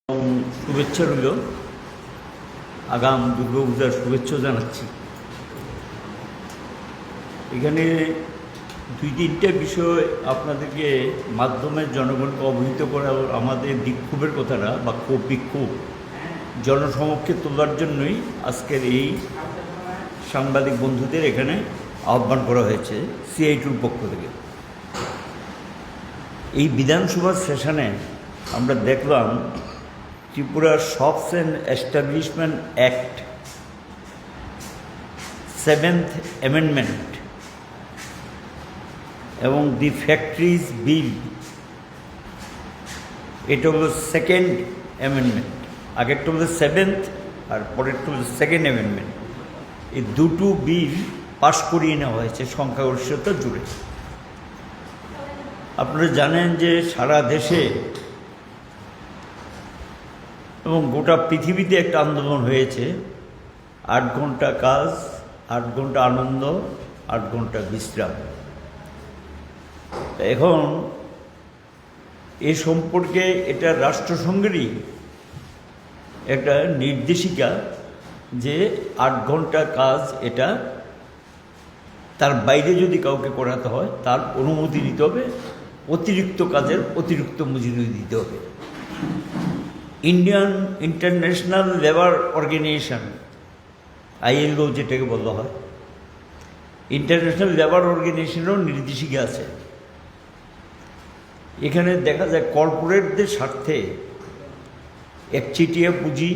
এবং শুভেচ্ছা রইল। আগাম দুর্গাপূজার শুভেচ্ছা জানাচ্ছি। এখানে দুই তিনটা বিষয় আপনাদেরকে মাধ্যমে জনগণকে অবহিত করা আমাদের বিক্ষোভের কথাটা বা ক্ষোভ বিক্ষোভ জনসমক্ষে তোলার জন্যই আজকের এই সাংবাদিক বন্ধুদের এখানে আহ্বান করা হয়েছে সিআইটির পক্ষ থেকে। এই বিধানসভার সেশনে আমরা দেখলাম Tripura shops and establishment act 7th amendment এবং দি ফ্যাক্টরিজ বিল, এটা হলো 2nd অ্যামেন্ডমেন্ট। আগেরটা হলো 7th আর পরেরটা হলো 2nd অ্যামেন্ডমেন্ট। এই দুটো বিল পাশ করিয়ে নেওয়া হয়েছে সংখ্যাগরিষ্ঠতা জুড়ে। আপনারা জানেন যে সারা দেশে এবং গোটা পৃথিবীতে একটা আন্দোলন হয়েছে, 8 ঘন্টা কাজ, 8 ঘন্টা আনন্দ, 8 ঘন্টা বিশ্রাম। এখন এ সম্পর্কে এটা রাষ্ট্রসংঘেরই একটা নির্দেশিকা যে 8 ঘন্টা কাজ, এটা তার বাইরে যদি কাউকে করাতে হয় তার অনুমতি দিতে হবে, অতিরিক্ত কাজের অতিরিক্ত মজুরি দিতে হবে। Indian International Labour Organization, ILO যেটাকে বলা হয়, ইন্টারন্যাশনাল লেবার অর্গানাইজেশনেরও নির্দেশিকা আছে। এখানে দেখা যায় কর্পোরেটদের স্বার্থে, একচেটিয়া পুঁজি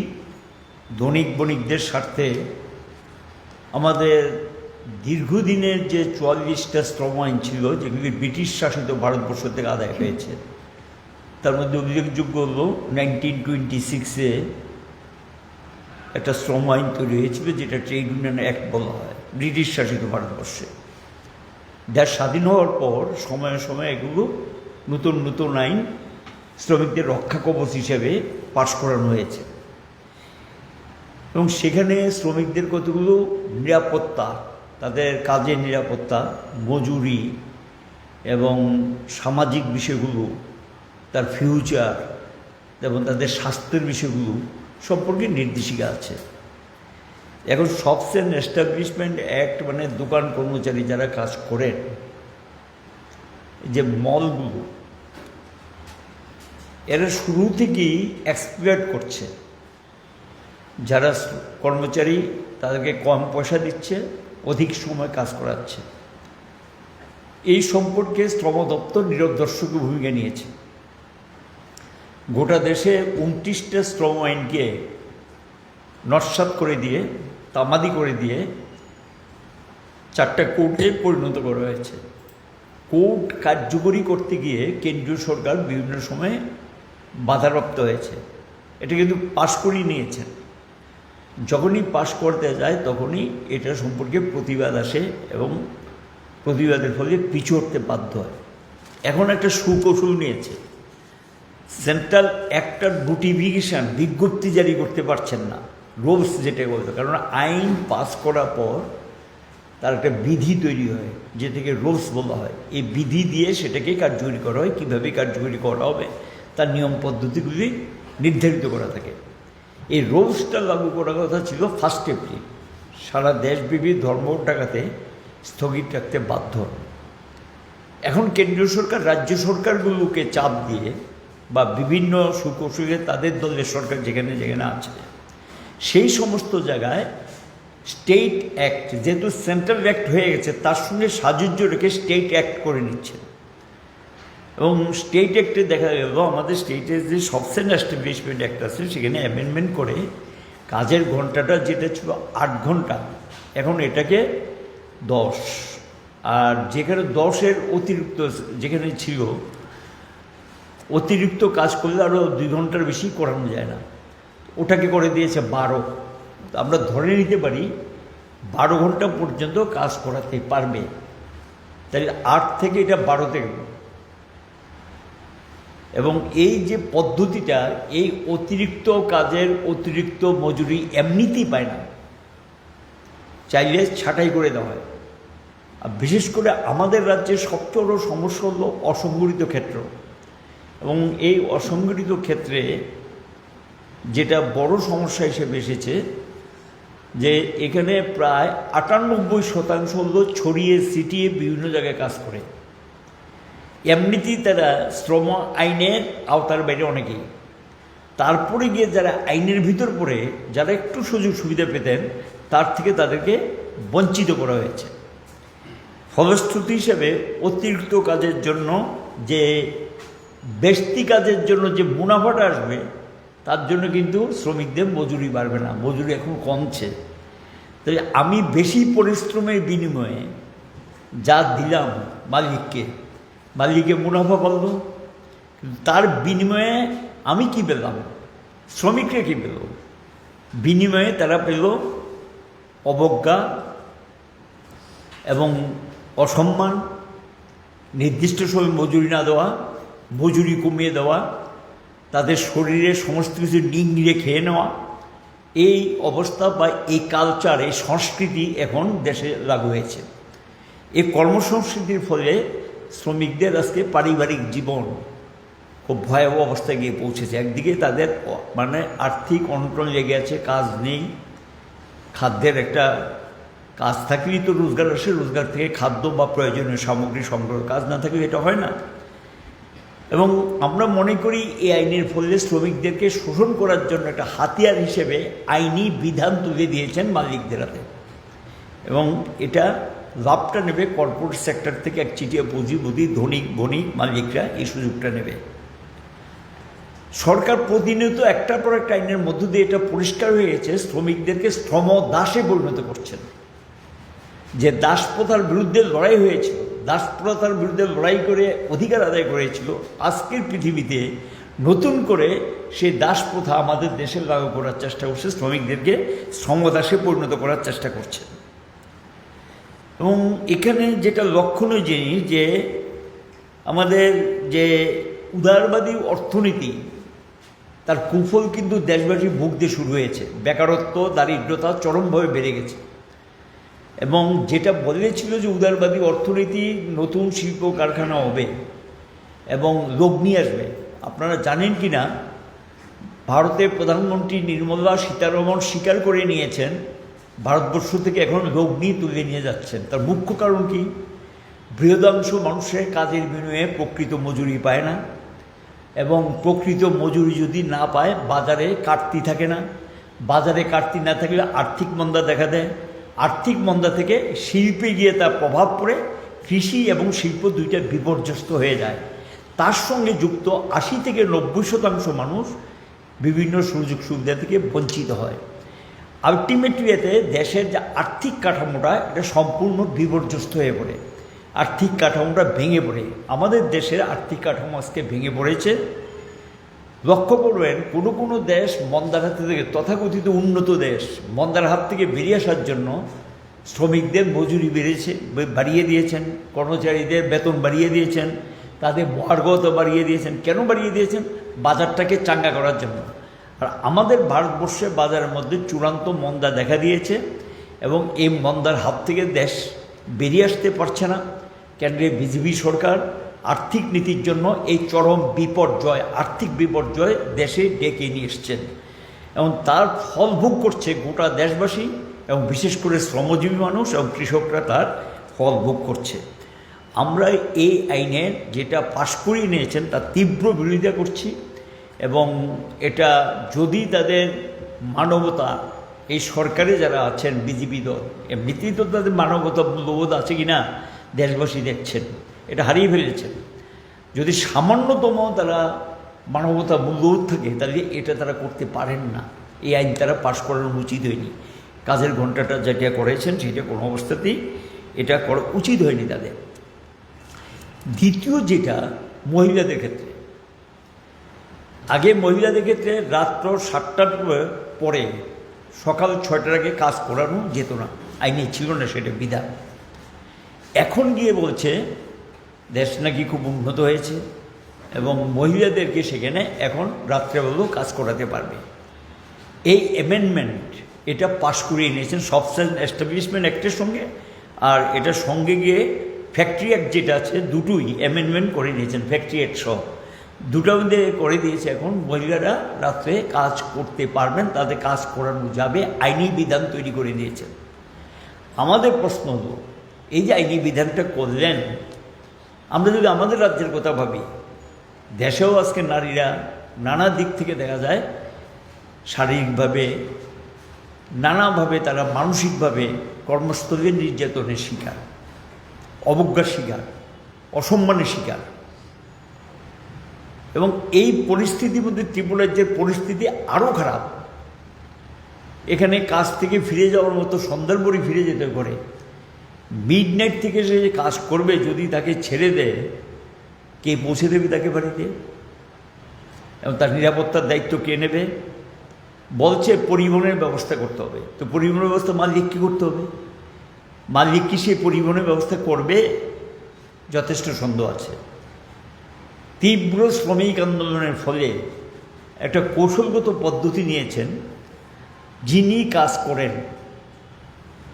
ধনিক বণিকদের স্বার্থে আমাদের দীর্ঘদিনের যে 44টা শ্রম আইন ছিল, যেগুলি ব্রিটিশ শাসিত ভারতবর্ষ থেকে আদায় হয়েছে, তার মধ্যে উল্লেখযোগ্য হল 1926-এ একটা শ্রম আইন তৈরি হয়েছিল, যেটা ট্রেড ইউনিয়ন অ্যাক্ট বলা হয়, ব্রিটিশ শাসিত ভারতবর্ষে। দেশ স্বাধীন হওয়ার পর সময়ে সময়ে এগুলো নতুন নতুন আইন শ্রমিকদের রক্ষা কবচ হিসেবে পাশ করানো হয়েছে এবং সেখানে শ্রমিকদের কতগুলো নিরাপত্তা, তাদের কাজের নিরাপত্তা, মজুরি এবং সামাজিক বিষয়গুলো, তার ফিউচার এবং তাদের স্বাস্থ্যের বিষয়গুলো সম্পর্কে নির্দেশিকা আছে। এখন শপস অ্যান্ড এস্টাবলিশমেন্ট অ্যাক্ট মানে দোকান কর্মচারী যারা কাজ করেন, যে মলগুলো, এরা শুরু থেকেই এক্সপ্লয়েট করছে। যারা কর্মচারী তাদেরকে কম পয়সা দিচ্ছে, অধিক সময় কাজ করাচ্ছে। এই সম্পর্কে শ্রম দপ্তর নিরদর্শক ভূমিকা নিয়েছে। গোটা দেশে 29টা শ্রম আইনকে নস্যাৎ করে দিয়ে, তামাদি করে দিয়ে 4টা কোর্টে পরিণত করা হয়েছে। কোর্ট কার্যকরী করতে গিয়ে কেন্দ্রীয় সরকার বিভিন্ন সময়ে বাধাপ্রাপ্ত হয়েছে। এটা কিন্তু পাশ করিয়ে নিয়েছেন। যখনই পাশ করতে যায় তখনই এটা সম্পর্কে প্রতিবাদ আসে এবং প্রতিবাদের ফলে পিছু হটতে বাধ্য হয়। এখন একটা সুকৌশল নিয়েছে, সেন্ট্রাল একটা নোটিফিকেশান, বিজ্ঞপ্তি জারি করতে পারছেন না, রুলস যেটা বলতো। কারণ আইন পাস করার পর তার একটা বিধি তৈরি হয়, যে থেকে রুলস বলা হয়। এই বিধি দিয়ে সেটাকে কার্যকরী করা হয়। কীভাবে কার্যকরী করা হবে তার নিয়ম পদ্ধতিগুলি নির্ধারিত করা থাকে। এই রুলসটা লাগু করার কথা ছিল 1 এপ্রিল। সারা দেশব্যাপী ধর্ম ডাকাতে স্থগিত রাখতে বাধ্য। এখন কেন্দ্রীয় সরকার রাজ্য সরকারগুলোকে চাপ দিয়ে বা বিভিন্ন সুকৌশলে তাদের দলের সরকার যেখানে যেখানে আছে, সেই সমস্ত জায়গায় স্টেট অ্যাক্ট, যেহেতু সেন্ট্রাল অ্যাক্ট হয়ে গেছে, তার সঙ্গে সাযুজ্য রেখে স্টেট অ্যাক্ট করে নিচ্ছে। এবং স্টেট অ্যাক্টে দেখা গেল আমাদের স্টেটের যে শপস অ্যান্ড এস্টাবলিশমেন্ট অ্যাক্ট আছে, সেখানে অ্যামেন্ডমেন্ট করে কাজের ঘন্টাটা যেটা ছিল 8 ঘন্টা, এখন এটাকে 10। আর যেখানে 10-এর অতিরিক্ত যেখানে ছিল, অতিরিক্ত কাজ করলে আরও 2 ঘন্টার বেশি করানো যায় না, ওটাকে করে দিয়েছে 12। আমরা ধরে নিতে পারি 12 ঘন্টা পর্যন্ত কাজ করাতে পারবে। তাই 8 থেকে এটা 12-তে গেল। এবং এই যে পদ্ধতিটা, এই অতিরিক্ত কাজের অতিরিক্ত মজুরি এমনিতেই পায় না, চাইলে ছাঁটাই করে দেওয়া হয়। আর বিশেষ করে আমাদের রাজ্যের সবচেয়ে বড় সমস্যা হলো অসংগঠিত ক্ষেত্র। এবং এই অসংগঠিত ক্ষেত্রে যেটা বড় সমস্যা হিসেবে এসেছে যে এখানে প্রায় 98% লোক ছড়িয়ে ছিটিয়ে বিভিন্ন জায়গায় কাজ করে। এমনিতেই তারা শ্রম আইনের আওতার বাইরে অনেকেই, তারপরে গিয়ে যারা আইনের ভিতর পড়ে যারা একটু সুযোগ সুবিধা পেতেন তার থেকে তাদেরকে বঞ্চিত করা হয়েছে। ফলশ্রুতি হিসেবে অতিরিক্ত কাজের জন্য যে ব্যস্তি কাজের জন্য যে মুনাফাটা আসবে তার জন্য কিন্তু শ্রমিকদের মজুরি বাড়বে না, মজুরি এখন কমছে। তাই আমি বেশি পরিশ্রমের বিনিময়ে যা দিলাম মালিককে মুনাফা পাবো, তার বিনিময়ে আমি কি পেলাম, শ্রমিকরা কি পেল? বিনিময়ে তারা পেল অবজ্ঞা এবং অসম্মান, নির্দিষ্ট সময় মজুরি না দেওয়া, মজুরি কমিয়ে দেওয়া, তাদের শরীরে সমস্ত কিছু নিংড়ে খেয়ে নেওয়া। এই অবস্থা বা এই কালচার, এই সংস্কৃতি এখন দেশে লাগু হয়েছে। এই কর্মসংস্কৃতির ফলে শ্রমিকদের আজকে পারিবারিক জীবন খুব ভয়াবহ অবস্থায় গিয়ে পৌঁছেছে। একদিকে তাদের আর্থিক অনটন লেগে আছে, কাজ নেই, খাদ্যের একটা কাজ থাকলেই তো রোজগার আসে, রোজগার থেকে খাদ্য বা প্রয়োজনীয় সামগ্রী সংগ্রহ, কাজ না থাকলে এটা হয় না। এবং আমরা মনে করি এই আইনের ফলে শ্রমিকদেরকে শোষণ করার জন্য একটা হাতিয়ার হিসেবে আইনি বিধান তুলে দিয়েছেন মালিকদের হাতে, এবং এটা লাভটা নেবে কর্পোরেট সেক্টর থেকে, এক চিটিয়া পুঁজিপতি ধনিক বণিক মালিকরা এই সুযোগটা নেবে। সরকার প্রতিনিয়ত একটার পর একটা আইনের মধ্য দিয়ে এটা পরিষ্কার হয়ে গেছে, শ্রমিকদেরকে শ্রম দাসে পরিণত করছেন। যে দাসপ্রথার বিরুদ্ধে লড়াই হয়েছিল, দাসপ্রথার বিরুদ্ধে লড়াই করে অধিকার আদায় করেছিল, আজকের পৃথিবীতে নতুন করে সেই দাসপ্রথা আমাদের দেশে লাগু করার চেষ্টা করছে, শ্রমিকদেরকে শ্রমদাসে পরিণত করার চেষ্টা করছে। এবং এখানে যেটা লক্ষণীয় জিনিস যে আমাদের যে উদারবাদী অর্থনীতি, তার কুফল কিন্তু দেশবাসী ভুগতে শুরু হয়েছে। বেকারত্ব, দারিদ্রতা চরমভাবে বেড়ে গেছে। এবং যেটা বলেছিল যে উদারবাদী অর্থনীতি, নতুন শিল্প কারখানা হবে এবং লোক নিয়ে আসবে, আপনারা জানেন কি না, ভারতের প্রধানমন্ত্রী নির্মলা সীতারমণ স্বীকার করে নিয়েছেন ভারতবর্ষ থেকে এখন লোক নিয়ে তুলে নিয়ে যাচ্ছেন। তার মুখ্য কারণ কি? বৃহদাংশ মানুষের কাজের বিনিময়ে প্রকৃত মজুরি পায় না, এবং প্রকৃত মজুরি যদি না পায় বাজারে কাটতি থাকে না, বাজারে কাটতি না থাকলে আর্থিক মন্দা দেখা দেয়, আর্থিক মন্দা থেকে শিল্পে গিয়ে তার প্রভাব পড়ে কৃষি এবং শিল্প দুইটা বিপর্যস্ত হয়ে যায়। তার সঙ্গে যুক্ত 80 থেকে 90% মানুষ বিভিন্ন সুযোগ সুবিধা থেকে বঞ্চিত হয়। আলটিমেটলি এতে দেশের যে আর্থিক কাঠামোটা এটা সম্পূর্ণ বিপর্যস্ত হয়ে পড়ে, আর্থিক কাঠামোটা ভেঙে পড়ে। আমাদের দেশের আর্থিক কাঠামো আজকে ভেঙে পড়েছে। লক্ষ্য করবেন কোনো কোনো দেশ মন্দার হাত থেকে, তথাকথিত উন্নত দেশ, মন্দার হাত থেকে বেরিয়ে আসার জন্য শ্রমিকদের মজুরি বাড়িয়ে দিয়েছেন, কর্মচারীদের বেতন বাড়িয়ে দিয়েছেন, তাদের মহার্ঘতা বাড়িয়ে দিয়েছেন। কেন বাড়িয়ে দিয়েছেন? বাজারটাকে চাঙ্গা করার জন্য। আর আমাদের ভারতবর্ষে বাজারের মধ্যে চূড়ান্ত মন্দা দেখা দিয়েছে, এবং এই মন্দার হাত থেকে দেশ বেরিয়ে আসতে পারছে না। কেন্দ্রে বিজেপি সরকার আর্থিক নীতির জন্য এই চরম বিপর্যয়, আর্থিক বিপর্যয় দেশে ডেকে নিয়ে এসছেন, এবং তার ফল ভোগ করছে গোটা দেশবাসী, এবং বিশেষ করে শ্রমজীবী মানুষ এবং কৃষকরা তার ফল ভোগ করছে। আমরা এই আইনের যেটা পাশ করিয়ে নিয়েছেন তার তীব্র বিরোধিতা করছি, এবং এটা যদি তাদের মানবতা, এই সরকারে যারা আছেন বিজেপি দল, এমনিতেই তো তাদের মানবতা মূল্যবোধ আছে কি না দেশবাসী দেখছেন, এটা হারিয়ে ফেলেছেন। যদি সামান্যতম তারা মানবতা মূল্যবোধ থাকে তাহলে এটা তারা করতে পারেন না। এই আইন তারা পাশ করানো উচিত হয়নি। কাজের ঘন্টাটা যেটা করেছেন সেটা কোনো অবস্থাতেই এটা করা উচিত হয়নি তাদের। দ্বিতীয় যেটা মহিলাদের ক্ষেত্রে, আগে মহিলাদের ক্ষেত্রে রাত্র 7টার পরে সকাল 6টার আগে কাজ করানো যেত না, আইনে ছিল না সেটা বিধান। এখন গিয়ে বলছে দেশ নাকি খুব উন্নত হয়েছে এবং মহিলাদেরকে সেখানে এখন রাত্রেবেলাও কাজ করাতে পারবে। এই অ্যামেন্ডমেন্ট এটা পাশ করিয়ে নিয়েছেন সফটওয়্যার এস্টাবলিশমেন্ট অ্যাক্টের সঙ্গে, আর এটার সঙ্গে গিয়ে ফ্যাক্টরি অ্যাক্ট যেটা আছে দুটোই অ্যামেন্ডমেন্ট করে নিয়েছেন ফ্যাক্টরি অ্যাক্ট সহ। 2টা মধ্যে করে দিয়েছে। এখন মহিলারা রাত্রে কাজ করতে পারবেন, তাদের কাজ করানো যাবে, আইনি বিধান তৈরি করে দিয়েছেন। আমাদের প্রশ্ন হলো, এই যে আইনি বিধানটা করলেন, আমরা যদি আমাদের রাজ্যের কথা ভাবি, দেশেও আজকে নারীরা নানা দিক থেকে দেখা যায় শারীরিকভাবে নানাভাবে তারা মানসিকভাবে কর্মস্থলের নির্যাতনের শিকার, অবজ্ঞার শিকার, অসম্মানের শিকার। এবং এই পরিস্থিতির মধ্যে ত্রিপুরার যে পরিস্থিতি আরও খারাপ, এখানে কাজ থেকে ফিরে যাওয়ার মতো সন্ধ্যার পরই ফিরে যেতে পারে। মিডনাইট থেকে সে কাজ করবে, যদি তাকে ছেড়ে দেয়, কে পৌঁছে দেবে তাকে বাড়িতে? এবং তার নিরাপত্তার দায়িত্ব কে নেবে? বলছে পরিবহনের ব্যবস্থা করতে হবে। তো পরিবহনের ব্যবস্থা মালিক কী করতে হবে? মালিক কি সে পরিবহনের ব্যবস্থা করবে? যথেষ্ট সন্দেহ আছে। তীব্র শ্রমিক আন্দোলনের ফলে একটা কৌশলগত পদ্ধতি নিয়েছেন, যিনি কাজ করেন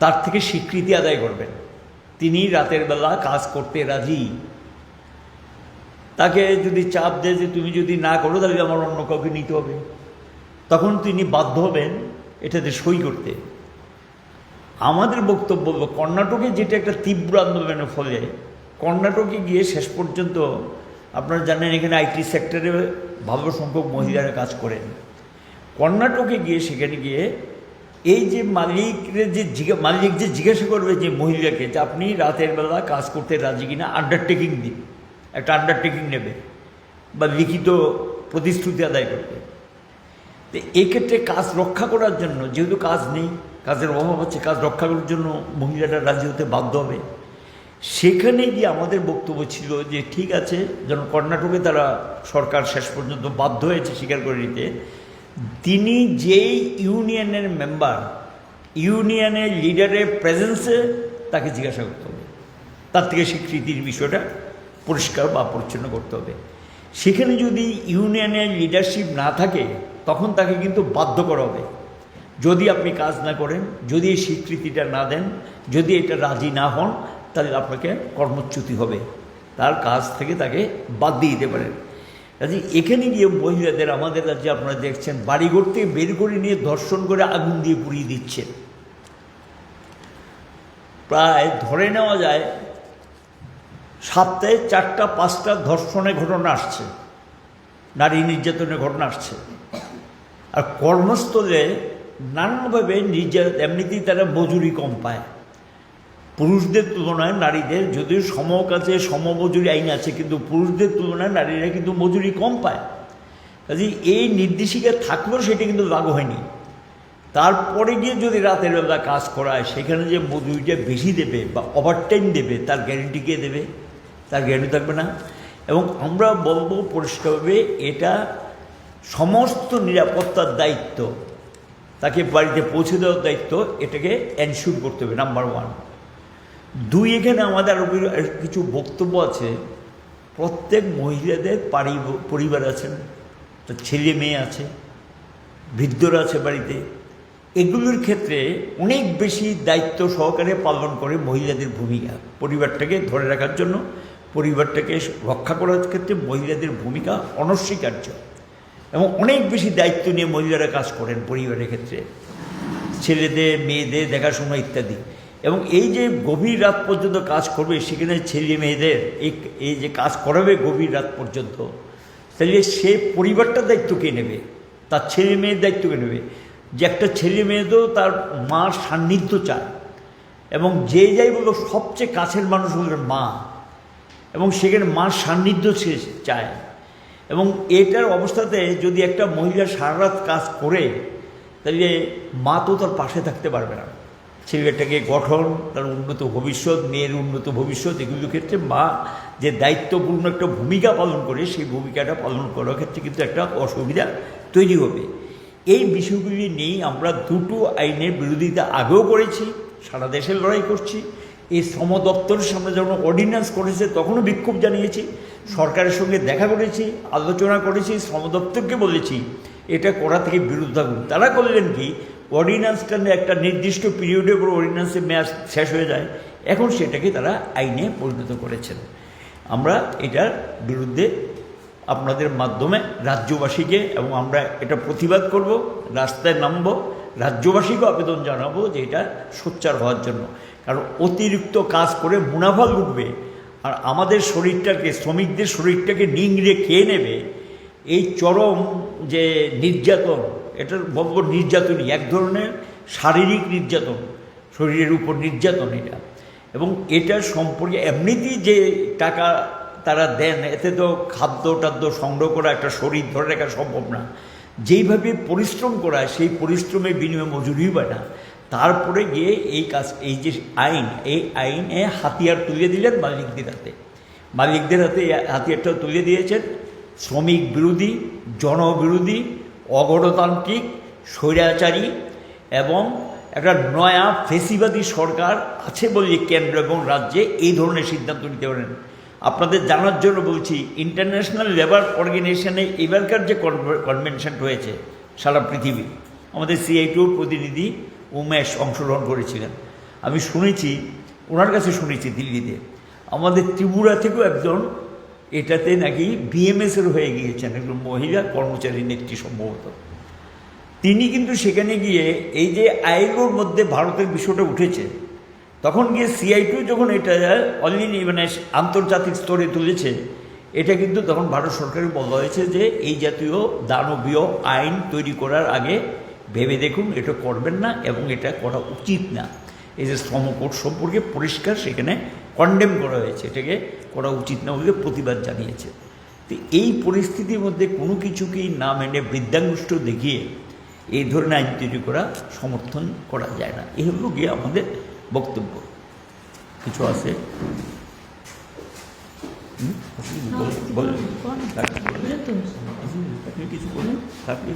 তার থেকে স্বীকৃতি আদায় করবেন। তিনি রাতের বেলা কাজ করতে রাজি। তাকে যদি চাপ দেয় যে তুমি যদি না করো তাহলে আমার অন্য কাউকে নিতে হবে, তখন তিনি বাধ্য হবেন এটাতে সই করতে। আমাদের বক্তব্য হলো, কর্ণাটকে যেটা একটা তীব্র আন্দোলনের ফলে কর্ণাটকে গিয়ে শেষ পর্যন্ত, আপনারা জানেন এখানে আইটি সেক্টরে ভালো সংখ্যক মহিলারা কাজ করেন। কর্ণাটকে গিয়ে সেখানে গিয়ে এই যে মালিকের মালিক যে জিজ্ঞাসা করবে যে মহিলাকে যে আপনি রাতের বেলা কাজ করতে রাজি কিনা, আন্ডারটেকিং দিন, একটা আন্ডারটেকিং নেবে বা লিখিত প্রতিশ্রুতি আদায় করবে। তো এক্ষেত্রে কাজ রক্ষা করার জন্য, যেহেতু কাজ নেই, কাজের অভাব হচ্ছে, কাজ রক্ষা করার জন্য মহিলারা রাজি হতে বাধ্য হবে। সেখানে গিয়ে আমাদের বক্তব্য ছিল যে ঠিক আছে, যেন কর্ণাটকে তারা সরকার শেষ পর্যন্ত বাধ্য হয়েছে স্বীকার করে নিতে, তিনি যেই ইউনিয়নের মেম্বার, ইউনিয়নের লিডারের প্রেজেন্সে তাকে জিজ্ঞাসা করতে হবে, তার থেকে স্বীকৃতির বিষয়টা পরিষ্কার বা পরিচ্ছন্ন করতে হবে। সেখানে যদি ইউনিয়নের লিডারশিপ না থাকে, তখন তাকে কিন্তু বাধ্য করা হবে। যদি আপনি কাজ না করেন, যদি এই স্বীকৃতিটা না দেন, যদি এটা রাজি না হন, তাহলে আপনাকে কর্মচ্যুতি হবে, তার কাজ থেকে তাকে বাদ দিয়ে দিতে পারেন। কাজে এখানে গিয়ে মহিলাদের আমাদের রাজ্যে আপনারা দেখছেন বাড়িঘর থেকে বের করে নিয়ে ধর্ষণ করে আগুন দিয়ে পুড়িয়ে দিচ্ছে। প্রায় ধরে নেওয়া যায় সপ্তাহে 4টা-5টা ধর্ষণের ঘটনা আসছে, নারী নির্যাতনের ঘটনা আসছে। আর কর্মস্থলে নানানভাবে এমনিতেই তারা মজুরি কম পায় পুরুষদের তুলনায়। নারীদের যদিও সমকাজে সমমজুরি আইন আছে, কিন্তু পুরুষদের তুলনায় নারীরা কিন্তু মজুরি কম পায়। কাজে এই নির্দেশিকা থাকলেও সেটা কিন্তু লাগু হয়নি। তারপরে গিয়ে যদি রাতের বেলা কাজ করায়, সেখানে যে মজুরিটা বেশি দেবে বা ওভারটাইম দেবে, তার গ্যারেন্টি কে দেবে? তার গ্যারেন্টি থাকবে না। এবং আমরা বলবো পরিষ্কারভাবে, এটা সমস্ত নিরাপত্তার দায়িত্ব, তাকে বাড়িতে পৌঁছে দেওয়ার দায়িত্ব, এটাকে এনশিওর করতে হবে, নাম্বার 1। 2, এখানে আমাদের আরও কিছু বক্তব্য আছে। প্রত্যেক মহিলাদের পরিবার আছেন, তার ছেলে মেয়ে আছে, বৃদ্ধরা আছে বাড়িতে। এগুলোর ক্ষেত্রে অনেক বেশি দায়িত্ব সহকারে পালন করে মহিলাদের ভূমিকা। পরিবারটাকে ধরে রাখার জন্য, পরিবারটাকে রক্ষা করার ক্ষেত্রে মহিলাদের ভূমিকা অনস্বীকার্য। এবং অনেক বেশি দায়িত্ব নিয়ে মহিলারা কাজ করেন পরিবারের ক্ষেত্রে, ছেলেদের মেয়েদের দেখাশোনা ইত্যাদি। এবং এই যে গভীর রাত পর্যন্ত কাজ করবে, সেখানে ছেলে মেয়েদের এই যে কাজ করাবে গভীর রাত পর্যন্ত, তাহলে সে পরিবারটার দায়িত্ব কে নেবে? তার ছেলে মেয়ের দায়িত্ব কে নেবে? যে একটা ছেলে মেয়ে তো তার মার সান্নিধ্য চায়, এবং যে যাই বলো সবচেয়ে কাছের মানুষ হলেন মা, এবং সেখানে মার সান্নিধ্য সে চায়। এবং এটার অবস্থাতে যদি একটা মহিলা সারা রাত কাজ করে, তাহলে মা তো তার পাশে থাকতে পারবে না। ছেলেটাকে গঠন, তার উন্নত ভবিষ্যৎ, মেয়ের উন্নত ভবিষ্যৎ, এগুলোর ক্ষেত্রে মা যে দায়িত্বপূর্ণ একটা ভূমিকা পালন করে, সেই ভূমিকাটা পালন করার ক্ষেত্রে কিন্তু একটা অসুবিধা তৈরি হবে। এই বিষয়গুলি নিয়েই আমরা 2টো আইনের বিরোধিতা আগেও করেছি, সারা দেশে লড়াই করছি। এই শ্রম দপ্তরের সামনে যখন অর্ডিন্যান্স করেছে, তখনও বিক্ষোভ জানিয়েছি, সরকারের সঙ্গে দেখা করেছি, আলোচনা করেছি, শ্রম দপ্তরকে বলেছি এটা করা থেকে বিরত থাকুন। তারা করলেন কি, অর্ডিন্যান্সটা একটা নির্দিষ্ট পিরিয়ডের পর অর্ডিন্যান্সের মেয়াদ শেষ হয়ে যায়, এখন সেটাকে তারা আইনে পরিণত করেছেন। আমরা এটার বিরুদ্ধে আপনাদের মাধ্যমে রাজ্যবাসীকে, এবং আমরা এটা প্রতিবাদ করব, রাস্তায় নামব, রাজ্যবাসীকে আবেদন জানাবো যে এটা সোচ্চার হওয়ার জন্য। কারণ অতিরিক্ত কাজ করে মুনাফা লুটবে আর আমাদের শরীরটাকে, শ্রমিকদের শরীরটাকে নিংড়ে খেয়ে নেবে, এই চরম যে নির্যাতন, এটার বলবো নির্যাতনই, এক ধরনের শারীরিক নির্যাতন, শরীরের উপর নির্যাতন এটা। এবং এটা সম্পর্কে এমনিতেই যে টাকা তারা দেন, এতে তো খাদ্য টাদ্য সংগ্রহ করা, একটা শরীর ধরে রাখা সম্ভব না। যেইভাবে পরিশ্রম করা, সেই পরিশ্রমের বিনিময়ে মজুরিও পায় না। তারপরে গিয়ে এই কাজ, এই যে আইন, এই আইনে হাতিয়ার তুলে দিলেন মালিকদের হাতে। মালিকদের হাতে হাতিয়ারটা তুলে দিয়েছেন শ্রমিক বিরোধী, জনবিরোধী, অগণতান্ত্রিক, স্বৈরাচারী এবং একটা নয়া ফেসিবাদী সরকার আছে বলে কেন্দ্র এবং রাজ্যে এই ধরনের সিদ্ধান্ত নিতে পারেন। আপনাদের জানার জন্য বলছি, ইন্টারন্যাশনাল লেবার অর্গানাইজেশনে এবারকার যে কনভেনশন রয়েছে সারা পৃথিবী, আমাদের CITUর প্রতিনিধি উমেশ অংশগ্রহণ করেছিলেন। আমি শুনেছি, ওনার কাছে শুনেছি দিল্লিতে, আমাদের ত্রিপুরা থেকেও একজন এটাতে নাকি BMS-এর হয়ে গিয়েছেন, একজন মহিলা কর্মচারী নেত্রী সম্ভবত। তিনি কিন্তু সেখানে গিয়ে এই যে আইলোর মধ্যে ভারতের বিষয়টা উঠেছে, তখন গিয়ে CITU যখন এটা মানে আন্তর্জাতিক স্তরে তুলেছে, এটা কিন্তু তখন ভারত সরকারকে বলা হয়েছে যে এই জাতীয় দানবীয় আইন তৈরি করার আগে ভেবে দেখুন, এটা করবেন না এবং এটা করা উচিত না। এই যে শ্রম কোড সম্পর্কে পরিষ্কার সেখানে কন্ডেম করা হয়েছে, এটাকে করা উচিত না বলে প্রতিবাদ জানিয়েছে। তো এই পরিস্থিতির মধ্যে কোনো কিছুকেই না মেনে বৃদ্ধাঙ্গুষ্ঠ দেখিয়ে এই ধরনের আইন তৈরি করা সমর্থন করা যায় না। এই হলো গিয়ে আমাদের বক্তব্য। কিছু আছে আপনি কিছু বলেন, থাকলে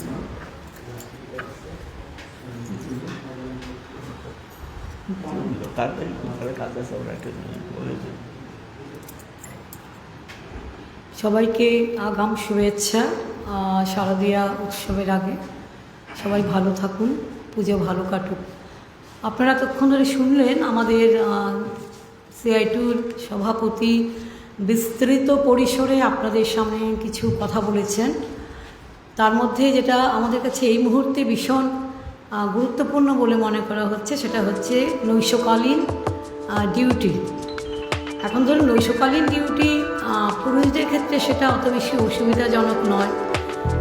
সবাইকে আগাম শুভেচ্ছা। শারদীয়া উৎসবের আগে সবাই ভালো থাকুন, পুজো ভালো কাটুক। আপনারা তখন ধরে শুনলেন আমাদের CITUর সভাপতি বিস্তৃত পরিসরে আপনাদের সামনে কিছু কথা বলেছেন। তার মধ্যে যেটা আমাদের কাছে এই মুহূর্তে ভীষণ গুরুত্বপূর্ণ বলে মনে করা হচ্ছে, সেটা হচ্ছে নৈশকালীন ডিউটি। এখন ধরুন নৈশকালীন ডিউটি পুরুষদের ক্ষেত্রে সেটা অত বেশি অসুবিধাজনক নয়,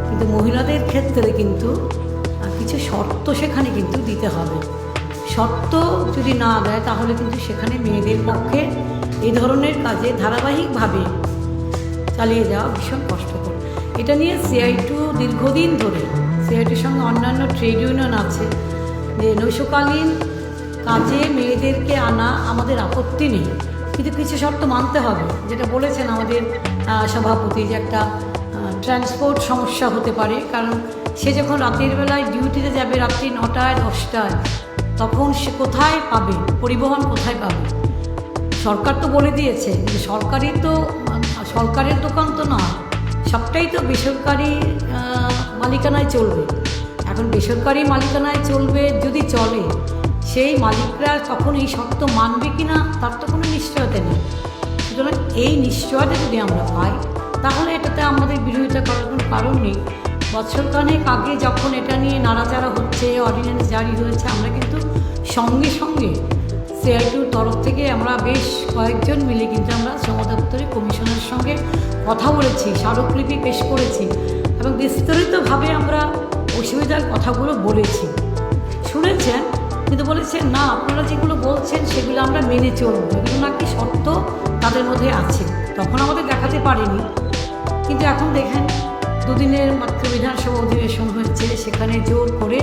কিন্তু মহিলাদের ক্ষেত্রে কিন্তু কিছু শর্ত সেখানে কিন্তু দিতে হবে। শর্ত যদি না দেয় তাহলে কিন্তু সেখানে মেয়েদের পক্ষে এই ধরনের কাজে ধারাবাহিকভাবে চালিয়ে যাওয়া ভীষণ কষ্টকর। এটা নিয়ে CITU দীর্ঘদিন ধরে, CITUর সঙ্গে অন্যান্য ট্রেড ইউনিয়ন আছে, যে নৈশকালীন কাজে মেয়েদেরকে আনা আমাদের আপত্তি নেই, কিন্তু কিছু শর্ত মানতে হবে। যেটা বলেছেন আমাদের সভাপতি, যে একটা ট্রান্সপোর্ট সমস্যা হতে পারে, কারণ সে যখন রাতের বেলায় ডিউটিতে যাবে, রাত্রি 9টায় 10টায়, তখন সে কোথায় পাবে, পরিবহন কোথায় পাবে? সরকার তো বলে দিয়েছে যে সরকারের দোকান তো নয়, সবটাই তো বেসরকারি মালিকানায় চলবে। এখন বেসরকারি মালিকানায় চলবে, যদি চলে, সেই মালিকরা তখন এই শর্ত মানবে কি না তার তো কোনো নিশ্চয়তা নেই। সুতরাং এই নিশ্চয়তা যদি আমরা পাই তাহলে এটাতে আমাদের বিরোধিতা করার কোনো কারণ নেই। বছরখানেক আগে যখন এটা নিয়ে নাড়াচাড়া হচ্ছে, অর্ডিন্যান্স জারি হয়েছে, আমরা কিন্তু সঙ্গে সঙ্গে CITUর তরফ থেকে আমরা বেশ কয়েকজন মিলে কিন্তু আমরা শ্রম দপ্তরে কমিশনের সঙ্গে কথা বলেছি, স্মারকলিপি পেশ করেছি এবং বিস্তারিতভাবে আমরা অসুবিধার কথাগুলো বলেছি। শুনেছেন, কিন্তু বলেছেন না আপনারা যেগুলো বলছেন সেগুলো আমরা মেনে চলব, এগুলো নাকি শর্ত তাদের মধ্যে আছে। তখন আমাদের দেখাতে পারেনি, কিন্তু এখন দেখেন দুদিনের মাত্র বিধানসভা অধিবেশন হয়েছে, সেখানে জোর করে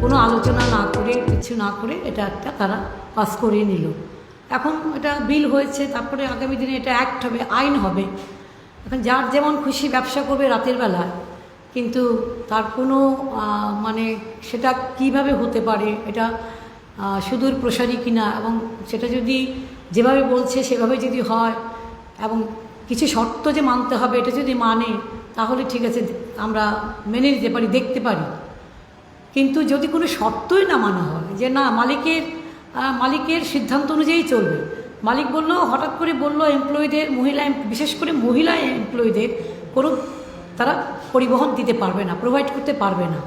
কোনো আলোচনা না করে, কিছু না করে এটা একটা তারা পাস করিয়ে নিল। এখন এটা বিল হয়েছে, তারপরে আগামী দিনে এটা অ্যাক্ট হবে, আইন হবে। এখন যার যেমন খুশি ব্যবসা করবে রাতের বেলায়, কিন্তু তার কোনো মানে সেটা কিভাবে হতে পারে, এটা সুদূর প্রসারী কিনা, এবং সেটা যদি যেভাবে বলছে সেভাবে যদি হয় এবং কিছু শর্ত যে মানতে হবে এটা যদি মানে, তাহলে ঠিক আছে, আমরা মেনে নিতে পারি, দেখতে পারি। কিন্তু যদি কোনো শর্তই না মানা হয়, যে না মালিকের সিদ্ধান্ত অনুযায়ী চলবে, মালিক বলল, হঠাৎ করে বলল এমপ্লয়ীদের, বিশেষ করে মহিলা এমপ্লয়ীদের কোনো তারা পরিবহন দিতে পারবে না, প্রোভাইড করতে পারবে না।